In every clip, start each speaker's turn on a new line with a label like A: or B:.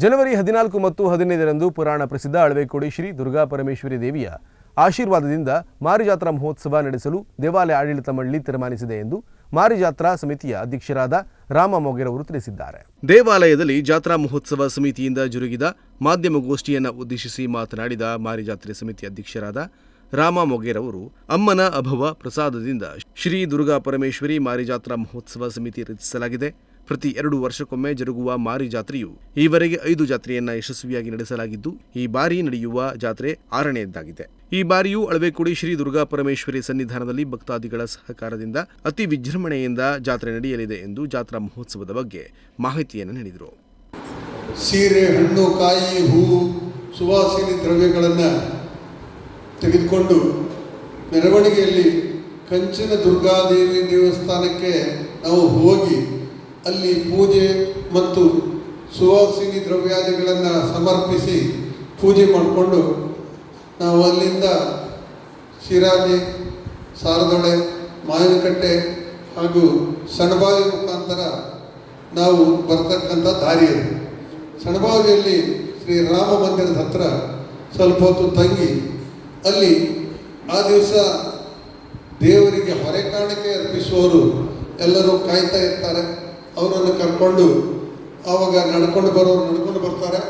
A: ಜನವರಿ 14 ಮತ್ತು 15ರಂದು ಪುರಾಣ ಪ್ರಸಿದ್ಧ ಅಳವೆಕೋಡಿ ಶ್ರೀ ದುರ್ಗಾ ಪರಮೇಶ್ವರಿ ದೇವಿಯ ಆಶೀರ್ವಾದದಿಂದ ಮಾರಿಜಾತ್ರಾ ಮಹೋತ್ಸವ ನಡೆಸಲು ದೇವಾಲಯ ಆಡಳಿತ ಮಂಡಳಿ ತೀರ್ಮಾನಿಸಿದೆ ಎಂದು ಮಾರಿಜಾತ್ರಾ ಸಮಿತಿಯ ಅಧ್ಯಕ್ಷರಾದ ರಾಮ ಮೊಗೇರವರು ತಿಳಿಸಿದ್ದಾರೆ. ದೇವಾಲಯದಲ್ಲಿ ಜಾತ್ರಾ ಮಹೋತ್ಸವ ಸಮಿತಿಯಿಂದ ಜರುಗಿದ ಮಾಧ್ಯಮಗೋಷ್ಠಿಯನ್ನು ಉದ್ದೇಶಿಸಿ ಮಾತನಾಡಿದ ಮಾರಿಜಾತ್ರೆ ಸಮಿತಿ ಅಧ್ಯಕ್ಷರಾದ ರಾಮ ಮೊಗೇರವರು, ಅಮ್ಮನ ಅಭವ ಪ್ರಸಾದದಿಂದ ಶ್ರೀ ದುರ್ಗಾ ಪರಮೇಶ್ವರಿ ಮಾರಿಜಾತ್ರಾ ಮಹೋತ್ಸವ ಸಮಿತಿ ರಚಿಸಲಾಗಿದೆ. ಪ್ರತಿ 2 ವರ್ಷಕ್ಕೊಮ್ಮೆ ಜರುಗುವ ಮಾರಿ ಜಾತ್ರೆಯು ಈವರೆಗೆ 5 ಜಾತ್ರೆಯನ್ನ ಯಶಸ್ವಿಯಾಗಿ ನಡೆಸಲಾಗಿದ್ದು, ಈ ಬಾರಿ ನಡೆಯುವ ಜಾತ್ರೆ 6ನೇದಾಗಿದೆ. ಈ ಬಾರಿಯೂ ಅಳವೆಕೋಡಿ ಶ್ರೀ ದುರ್ಗಾ ಪರಮೇಶ್ವರಿ ಸನ್ನಿಧಾನದಲ್ಲಿ ಭಕ್ತಾದಿಗಳ ಸಹಕಾರದಿಂದ ಅತಿ ವಿಜೃಂಭಣೆಯಿಂದ ಜಾತ್ರೆ ನಡೆಯಲಿದೆ ಎಂದು ಜಾತ್ರಾ ಮಹೋತ್ಸವದ ಬಗ್ಗೆ ಮಾಹಿತಿಯನ್ನು ನೀಡಿದರು.
B: ಸೀರೆ, ಹಣ್ಣು, ಕಾಯಿ, ಹೂವು, ಸುವಾಸಿನಿ ದ್ರವ್ಯಗಳನ್ನು ತೆಗೆದುಕೊಂಡು ಮೆರವಣಿಗೆಯಲ್ಲಿ ಕಂಚಿನ ದುರ್ಗಾದೇವಿ ದೇವಸ್ಥಾನಕ್ಕೆ ನಾವು ಹೋಗಿ ಅಲ್ಲಿ ಪೂಜೆ ಮತ್ತು ಸುವಾಸಿನಿ ದ್ರವ್ಯಾದಿಗಳನ್ನು ಸಮರ್ಪಿಸಿ ಪೂಜೆ ಮಾಡಿಕೊಂಡು ನಾವು ಅಲ್ಲಿಂದ ಶಿರಾಲಿ, ಸಾರದೊಳೆ, ಮಾವಿನಕಟ್ಟೆ ಹಾಗೂ ಸಣಬಾವಿ ಮುಖಾಂತರ ನಾವು ಬರ್ತಕ್ಕಂಥ ದಾರಿಯದು. ಸಣಬಾವಿಯಲ್ಲಿ ಶ್ರೀ ರಾಮ ಮಂದಿರದ ಹತ್ರ ಸ್ವಲ್ಪ ಹೊತ್ತು ತಂಗಿ ಅಲ್ಲಿ ಆ ದಿವಸ ದೇವರಿಗೆ ಹೊರೆ ಕಾಣಿಕೆ ಅರ್ಪಿಸುವವರು ಎಲ್ಲರೂ ಕಾಯ್ತಾ ಇರ್ತಾರೆ. ಅವರನ್ನು ಕರ್ಕೊಂಡು ಆವಾಗ ನಡ್ಕೊಂಡು ಬರೋರು ನಡ್ಕೊಂಡು ಬರ್ತಾರೆ,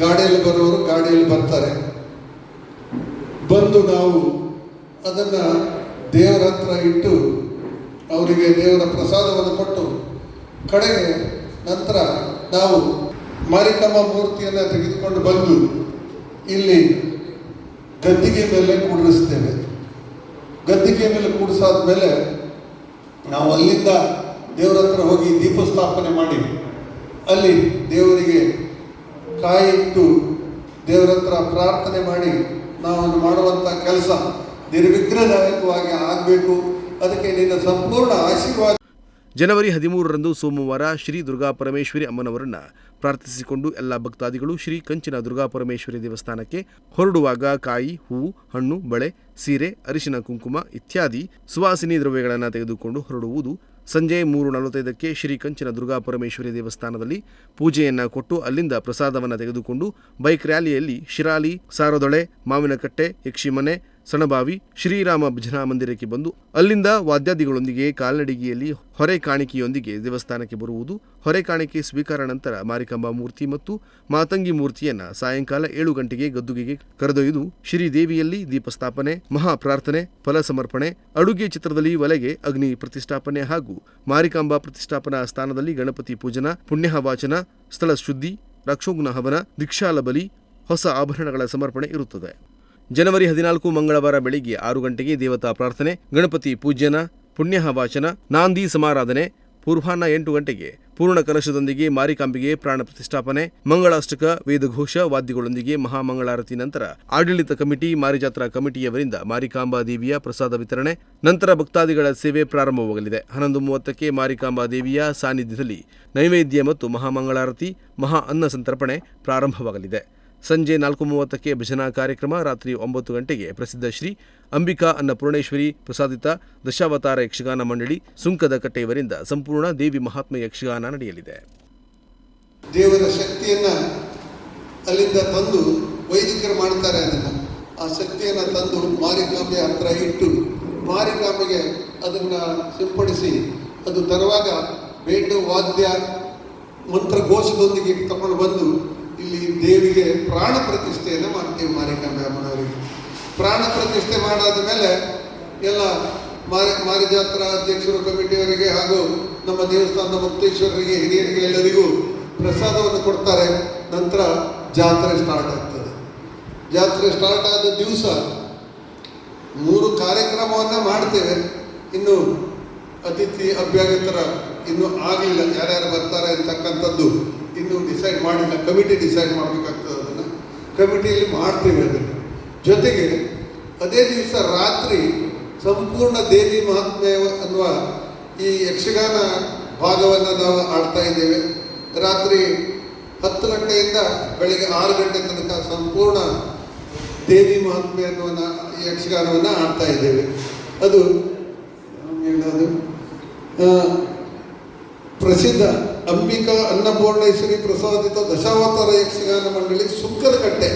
B: ಗಾಡಿಯಲ್ಲಿ ಬರೋರು ಗಾಡಿಯಲ್ಲಿ ಬರ್ತಾರೆ. ಬಂದು ನಾವು ಅದನ್ನು ದೇವರ ಹತ್ರ ಇಟ್ಟು ಅವರಿಗೆ ದೇವರ ಪ್ರಸಾದವನ್ನು ಕೊಟ್ಟು ಕಡೆಗೆ ನಂತರ ನಾವು ಮಾರಿಕಮ್ಮ ಮೂರ್ತಿಯನ್ನು ತೆಗೆದುಕೊಂಡು ಬಂದು ಇಲ್ಲಿ ಗದ್ದಿಗೆ ಮೇಲೆ ಕೂಡಿಸ್ತೇವೆ. ಗದ್ದಿಗೆ ಮೇಲೆ ಕೂಡಿಸಾದ ಮೇಲೆ ನಾವು ಅಲ್ಲಿಂದ ದೇವರ ಹತ್ರ ಹೋಗಿ ದೀಪ ಸ್ಥಾಪನೆ ಮಾಡಿ ಅಲ್ಲಿ ದೇವರಿಗೆ ಕಾಯಿ ಇಟ್ಟು ದೇವರ ಹತ್ರ ಪ್ರಾರ್ಥನೆ ಮಾಡಿ ನಾವು ಮಾಡುವಂಥ ಕೆಲಸ ನಿರ್ವಿಘ್ನದಾಯಕವಾಗಿ ಆಗಬೇಕು. ಅದಕ್ಕೆ ನಿನ್ನ ಸಂಪೂರ್ಣ ಆಶೀರ್ವಾದ.
A: ಜನವರಿ 13ರಂದು ಸೋಮವಾರ ಶ್ರೀ ದುರ್ಗಾ ಪರಮೇಶ್ವರಿ ಅಮ್ಮನವರನ್ನ ಪ್ರಾರ್ಥಿಸಿಕೊಂಡು ಎಲ್ಲ ಭಕ್ತಾದಿಗಳು ಶ್ರೀ ಕಂಚಿನ ದುರ್ಗಾ ಪರಮೇಶ್ವರಿ ದೇವಸ್ಥಾನಕ್ಕೆ ಹೊರಡುವಾಗ ಕಾಯಿ, ಹೂವು, ಹಣ್ಣು, ಬಳೆ, ಸೀರೆ, ಅರಿಶಿನ, ಕುಂಕುಮ ಇತ್ಯಾದಿ ಸುವಾಸಿನಿ ದ್ರವ್ಯಗಳನ್ನು ತೆಗೆದುಕೊಂಡು ಹೊರಡುವುದು. ಸಂಜೆ 3:45ಕ್ಕೆ ಶ್ರೀ ಕಂಚಿನ ದುರ್ಗಾ ಪರಮೇಶ್ವರಿ ದೇವಸ್ಥಾನದಲ್ಲಿ ಪೂಜೆಯನ್ನು ಕೊಟ್ಟು ಅಲ್ಲಿಂದ ಪ್ರಸಾದವನ್ನು ತೆಗೆದುಕೊಂಡು ಬೈಕ್ ರ್ಯಾಲಿಯಲ್ಲಿ ಶಿರಾಲಿ, ಸಾರದೊಳೆ, ಮಾವಿನಕಟ್ಟೆ, ಯಕ್ಷಿಮನೆ, ಸಣಬಾವಿ, ಶ್ರೀರಾಮ ಭಜನಾ ಮಂದಿರಕ್ಕೆ ಬಂದು ಅಲ್ಲಿಂದ ವಾದ್ಯಾದಿಗಳೊಂದಿಗೆ ಕಾಲ್ನಡಿಗೆಯಲ್ಲಿ ಹೊರೆ ಕಾಣಿಕೆಯೊಂದಿಗೆ ದೇವಸ್ಥಾನಕ್ಕೆ ಬರುವುದು. ಹೊರೆ ಕಾಣಿಕೆ ಸ್ವೀಕಾರ ನಂತರ ಮಾರಿಕಾಂಬಾ ಮೂರ್ತಿ ಮತ್ತು ಮಾತಂಗಿ ಮೂರ್ತಿಯನ್ನು ಸಾಯಂಕಾಲ 7 ಗಂಟೆಗೆ ಗದ್ದುಗೆಗೆ ಕರೆದೊಯ್ದು ಶ್ರೀದೇವಿಯಲ್ಲಿ ದೀಪಸ್ಥಾಪನೆ, ಮಹಾಪ್ರಾರ್ಥನೆ, ಫಲ ಸಮರ್ಪಣೆ, ಅಡುಗೆ ಚಿತ್ರದಲ್ಲಿ ಒಲೆಗೆ ಅಗ್ನಿ ಪ್ರತಿಷ್ಠಾಪನೆ ಹಾಗೂ ಮಾರಿಕಾಂಬಾ ಪ್ರತಿಷ್ಠಾಪನಾ ಸ್ಥಾನದಲ್ಲಿ ಗಣಪತಿ ಪೂಜನ, ಪುಣ್ಯ ವಾಚನ, ಸ್ಥಳ ಶುದ್ಧಿ, ರಕ್ಷೋಗ್ನ ಹವನ, ದೀಕ್ಷಾಲ ಬಲಿ, ಹೊಸ ಆಭರಣಗಳ ಸಮರ್ಪಣೆ ಇರುತ್ತದೆ. ಜನವರಿ 14 ಮಂಗಳವಾರ ಬೆಳಿಗ್ಗೆ 6 ಗಂಟೆಗೆ ದೇವತಾ ಪ್ರಾರ್ಥನೆ, ಗಣಪತಿ ಪೂಜ್ಯನ, ಪುಣ್ಯ ವಾಚನ, ನಾಂದಿ ಸಮಾರಾಧನೆ, ಪೂರ್ವಾಹ್ನ 8 ಗಂಟೆಗೆ ಪೂರ್ಣ ಕಲಶದೊಂದಿಗೆ ಮಾರಿಕಾಂಬಿಗೆ ಪ್ರಾಣ ಪ್ರತಿಷ್ಠಾಪನೆ, ಮಂಗಳಾಷ್ಟಕ, ವೇದಘೋಷ ವಾದ್ಯಗಳೊಂದಿಗೆ ಮಹಾಮಂಗಳಾರತಿ. ನಂತರ ಆಡಳಿತ ಕಮಿಟಿ, ಮಾರಿಜಾತ್ರಾ ಕಮಿಟಿಯವರಿಂದ ಮಾರಿಕಾಂಬಾ ದೇವಿಯ ಪ್ರಸಾದ ವಿತರಣೆ. ನಂತರ ಭಕ್ತಾದಿಗಳ ಸೇವೆ ಪ್ರಾರಂಭವಾಗಲಿದೆ. 11:30ಕ್ಕೆ ಮಾರಿಕಾಂಬಾ ದೇವಿಯ ಸಾನ್ನಿಧ್ಯದಲ್ಲಿ ನೈವೇದ್ಯ ಮತ್ತು ಮಹಾಮಂಗಳಾರತಿ, ಮಹಾ ಅನ್ನ ಸಂತರ್ಪಣೆ ಪ್ರಾರಂಭವಾಗಲಿದೆ. ಸಂಜೆ 4:30ಕ್ಕೆ ಭಜನಾ ಕಾರ್ಯಕ್ರಮ. ರಾತ್ರಿ 9 ಗಂಟೆಗೆ ಪ್ರಸಿದ್ಧ ಶ್ರೀ ಅಂಬಿಕಾ ಅನ್ನಪೂರ್ಣೇಶ್ವರಿ ಪ್ರಸಾದಿತ ದಶಾವತಾರ ಯಕ್ಷಗಾನ ಮಂಡಳಿ ಸುಂಕದ ಕಟ್ಟೆಯವರಿಂದ ಸಂಪೂರ್ಣ ದೇವಿ ಮಹಾತ್ಮೆ ಯಕ್ಷಗಾನ ನಡೆಯಲಿದೆ.
B: ದೇವರ ಶಕ್ತಿಯನ್ನು ಅಲ್ಲಿಂದ ತಂದು ವೈದಿಕರು ಮಾಡ್ತಾರೆ. ಅದನ್ನು ಆ ಶಕ್ತಿಯನ್ನು ತಂದು ಮಾರಿಕಾಂಬೆ ಹತ್ರ ಇಟ್ಟು ಮಾರಿಕಾಂಬೆಗೆ ಅದನ್ನು ಸಿಂಪಡಿಸಿ ಅದು ತರುವಾಗ ಬೇಟು ವಾದ್ಯ ಮಂತ್ರಘೋಷದೊಂದಿಗೆ ತಗೊಂಡು ಬಂದು ಇಲ್ಲಿ ದೇವಿಗೆ ಪ್ರಾಣ ಪ್ರತಿಷ್ಠೆಯನ್ನು ಮಾಡ್ತೀವಿ. ಮಾರಿಕಾಂಬೆ ಅಮ್ಮನವರಿಗೆ ಪ್ರಾಣ ಪ್ರತಿಷ್ಠೆ ಮಾಡಾದ ಮೇಲೆ ಎಲ್ಲ ಮಾರಿಜಾತ್ರಾ ಅಧ್ಯಕ್ಷರು, ಕಮಿಟಿಯವರಿಗೆ ಹಾಗೂ ನಮ್ಮ ದೇವಸ್ಥಾನದ ಮುಕ್ತೇಶ್ವರರಿಗೆ, ಹಿರಿಯರಿಗೆ ಎಲ್ಲರಿಗೂ ಪ್ರಸಾದವನ್ನು ಕೊಡ್ತಾರೆ. ನಂತರ ಜಾತ್ರೆ ಸ್ಟಾರ್ಟ್ ಆಗ್ತದೆ. ಜಾತ್ರೆ ಸ್ಟಾರ್ಟ್ ಆದ ದಿವಸ 3 ಕಾರ್ಯಕ್ರಮವನ್ನು ಮಾಡ್ತೇವೆ. ಇನ್ನು ಅತಿಥಿ ಅಭ್ಯಾಗತರ ಇನ್ನೂ ಆಗಲಿಲ್ಲ, ಯಾರ್ಯಾರು ಬರ್ತಾರೆ ಅಂತಕ್ಕಂಥದ್ದು ಇನ್ನೂ ಡಿಸೈಡ್ ಮಾಡಿಲ್ಲ. ಕಮಿಟಿ ಡಿಸೈಡ್ ಮಾಡಬೇಕಾಗ್ತದೆ. ಅದನ್ನು ಕಮಿಟಿಯಲ್ಲಿ ಮಾಡ್ತೀವಿ. ಅದನ್ನು ಜೊತೆಗೆ ಅದೇ ದಿವಸ ರಾತ್ರಿ ಸಂಪೂರ್ಣ ದೇವಿ ಮಹಾತ್ಮೆ ಅನ್ನುವ ಈ ಯಕ್ಷಗಾನ ಭಾಗವನ್ನು ನಾವು ಆಡ್ತಾ ಇದ್ದೇವೆ. ರಾತ್ರಿ 10 ಗಂಟೆಯಿಂದ ಬೆಳಗ್ಗೆ 6 ಗಂಟೆ ತನಕ ಸಂಪೂರ್ಣ ದೇವಿ ಮಹಾತ್ಮೆ ಅನ್ನುವ ಈ ಯಕ್ಷಗಾನವನ್ನು ಆಡ್ತಾ ಇದ್ದೇವೆ. ಅದು ಪ್ರಸಿದ್ಧ ಅಂಬಿಕಾ ಅನ್ನಪೂರ್ಣೇಶ್ವರಿ ಪ್ರಸಾದಿತ ದಶಾವತಾರ ಯಕ್ಷಗಾನ ಮಂಡಳಿ ಸುಕ್ಕದಕಟ್ಟೆ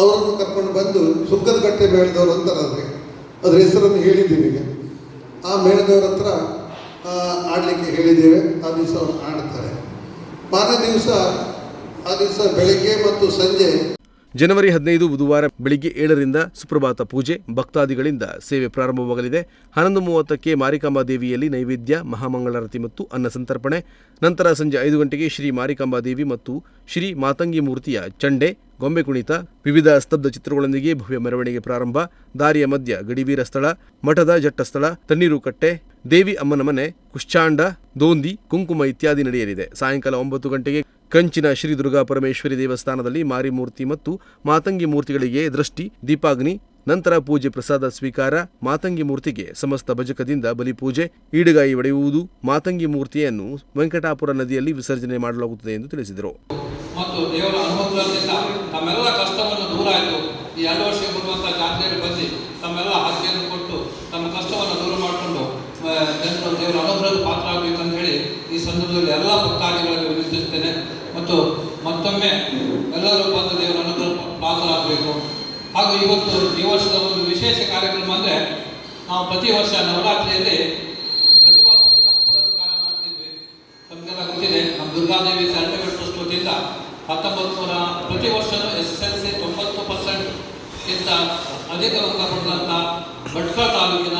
B: ಅವರನ್ನು ಕರ್ಕೊಂಡು ಬಂದು ಸುಕ್ಕದಕಟ್ಟೆ ಮೇಳದವರು ಅಂತಾರೆ ಅದ್ರ ಹೆಸರನ್ನು ಹೇಳಿದ್ದೀನಿ ಈಗ. ಆ ಮೇಳದವ್ರ ಹತ್ರ ಆಡಲಿಕ್ಕೆ ಹೇಳಿದ್ದೇವೆ. ಆ ದಿವಸ ಅವ್ರು ಆಡ್ತಾರೆ. ಮಾರನೇ ದಿವಸ ಆ ದಿವಸ ಬೆಳಗ್ಗೆ ಮತ್ತು ಸಂಜೆ
A: ಜನವರಿ 15 ಬುಧವಾರ ಬೆಳಿಗ್ಗೆ 7ರಿಂದ ಸುಪ್ರಭಾತ ಪೂಜೆ, ಭಕ್ತಾದಿಗಳಿಂದ ಸೇವೆ ಪ್ರಾರಂಭವಾಗಲಿದೆ. 11:30ಕ್ಕೆ ಮಾರಿಕಾಂಬಾ ದೇವಿಯಲ್ಲಿ ನೈವೇದ್ಯ, ಮಹಾಮಂಗಳಾರತಿ ಮತ್ತು ಅನ್ನ ಸಂತರ್ಪಣೆ. ನಂತರ ಸಂಜೆ 5 ಗಂಟೆಗೆ ಶ್ರೀ ಮಾರಿಕಾಂಬಾ ದೇವಿ ಮತ್ತು ಶ್ರೀ ಮಾತಂಗಿ ಮೂರ್ತಿಯ ಚಂಡೆ, ಗೊಂಬೆ ಕುಣಿತ, ವಿವಿಧ ಸ್ತಬ್ಧ ಚಿತ್ರಗಳೊಂದಿಗೆ ಭವ್ಯ ಮೆರವಣಿಗೆ ಪ್ರಾರಂಭ. ದಾರಿಯ ಮಧ್ಯ ಗಡಿವೀರ ಸ್ಥಳ, ಮಠದ ಜಟ್ಟಸ್ಥಳ, ತಣ್ಣೀರು ಕಟ್ಟೆ, ದೇವಿ ಅಮ್ಮನ ಮನೆ, ಕುಶ್ಚಾಂಡ, ದೋಂದಿ, ಕುಂಕುಮ ಇತ್ಯಾದಿ ನಡೆಯಲಿದೆ. ಸಾಯಂಕಾಲ 9 ಗಂಟೆಗೆ ಕಂಚಿನ ಶ್ರೀ ದುರ್ಗಾ ಪರಮೇಶ್ವರಿ ದೇವಸ್ಥಾನದಲ್ಲಿ ಮಾರಿಮೂರ್ತಿ ಮತ್ತು ಮಾತಂಗಿ ಮೂರ್ತಿಗಳಿಗೆ ದೃಷ್ಟಿ, ದೀಪಾಗ್ನಿ, ನಂತರ ಪೂಜೆ ಪ್ರಸಾದ ಸ್ವೀಕಾರ. ಮಾತಂಗಿ ಮೂರ್ತಿಗೆ ಸಮಸ್ತ ಭಜಕದಿಂದ ಬಲಿಪೂಜೆ, ಈಡುಗಾಯಿ ಒಡೆಯುವುದು. ಮಾತಂಗಿ ಮೂರ್ತಿಯನ್ನು ವೆಂಕಟಾಪುರ ನದಿಯಲ್ಲಿ ವಿಸರ್ಜನೆ ಮಾಡಲಾಗುತ್ತದೆ ಎಂದು ತಿಳಿಸಿದರು.
C: ಮತ್ತು ದೇವರ ಅನುಗ್ರಹದಿಂದ ತಮ್ಮೆಲ್ಲ ಕಷ್ಟವನ್ನು ದೂರ ಆಯಿತು. ಈ 2 ವರ್ಷ ಬರುವಂಥ ಜಾತ್ರೆಯಲ್ಲಿ ಬಂದು ತಮ್ಮೆಲ್ಲ ಹಾಸಿಗೆಯನ್ನು ಕೊಟ್ಟು ತಮ್ಮ ಕಷ್ಟವನ್ನು ದೂರ ಮಾಡಿಕೊಂಡು ಜನರು ದೇವರ ಅನುಗ್ರಹದ ಪಾತ್ರ ಆಗಬೇಕಂತ ಹೇಳಿ ಈ ಸಂದರ್ಭದಲ್ಲಿ ಎಲ್ಲ ಭಕ್ತಾದಿಗಳಿಗೆ ವಿನಂತಿಸುತ್ತೇನೆ. ಮತ್ತು ಮತ್ತೊಮ್ಮೆ ಎಲ್ಲರೂ ಬಂದು ದೇವರ ಅನುಗ್ರಹ ಪಾತ್ರರಾಗಬೇಕು. ಹಾಗೂ ಇವತ್ತು ಈ ವರ್ಷದ ಒಂದು ವಿಶೇಷ ಕಾರ್ಯಕ್ರಮ ಅಂದರೆ, ನಾವು ಪ್ರತಿ ವರ್ಷ ನವರಾತ್ರಿಯಲ್ಲಿ ಪ್ರತಿಭಾ ಪುರಸ್ಕಾರ ಮಾಡ್ತಿದ್ವಿ. ತಮಗೆಲ್ಲ ಗೊತ್ತಿದೆ, ನಮ್ಮ ದುರ್ಗಾದೇವಿ ಚಾರಿಟೇಬಲ್ ಟ್ರಸ್ಟ್ ವತಿಯಿಂದ 1900 ಪ್ರತಿ ವರ್ಷವೂ SSLC 90%ಗಿಂತ ಅಧಿಕ ಅಂಕ ಪಡೆದಂಥ ಭಟ್ಕಳ ತಾಲೂಕಿನ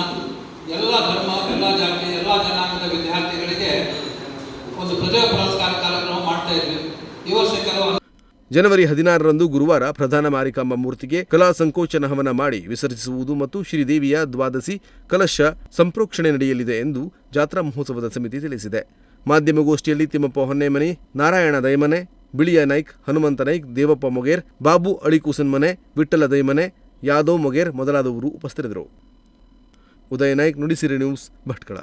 C: ಎಲ್ಲ ಧರ್ಮ, ಎಲ್ಲ ಜಾತಿ, ಎಲ್ಲ ಜನಾಂಗದ ವಿದ್ಯಾರ್ಥಿಗಳಿಗೆ ಒಂದು ಪ್ರತಿಭಾ ಪುರಸ್ಕಾರ ಕಾರ್ಯಕ್ರಮ ಮಾಡ್ತಾ ಇದ್ವಿ. ಈ ವರ್ಷ ಕೆಲವು
A: ಜನವರಿ 16ರಂದು ಗುರುವಾರ ಪ್ರಧಾನ ಮಾರಿಕಾಂಬಾ ಮೂರ್ತಿಗೆ ಕಲಾ ಸಂಕೋಚನ ಹವನ ಮಾಡಿ ವಿಸರ್ಜಿಸುವುದು ಮತ್ತು ಶ್ರೀದೇವಿಯ ದ್ವಾದಶಿ ಕಲಶ ಸಂಪ್ರೋಕ್ಷಣೆ ನಡೆಯಲಿದೆ ಎಂದು ಜಾತ್ರಾ ಮಹೋತ್ಸವದ ಸಮಿತಿ ತಿಳಿಸಿದೆ. ಮಾಧ್ಯಮಗೋಷ್ಠಿಯಲ್ಲಿ ತಿಮ್ಮಪ್ಪ ಹೊನ್ನೆಮನೆ, ನಾರಾಯಣ ದೈಮನೆ, ಬಿಳಿಯ ನಾಯ್ಕ್, ಹನುಮಂತ ನಾಯ್ಕ್, ದೇವಪ್ಪ ಮೊಗೇರ್, ಬಾಬು ಅಳಿಕೂಸನ್ಮನೆ, ವಿಠ್ಠಲ ದೈಮನೆ, ಯಾದವ್ ಮೊಗೇರ್ ಮೊದಲಾದವರು ಉಪಸ್ಥಿತರಿದ್ದರು. ಉದಯ ನಾಯ್ಕ್, ನುಡಿಸಿರಿ ನ್ಯೂಸ್, ಭಟ್ಕಳ.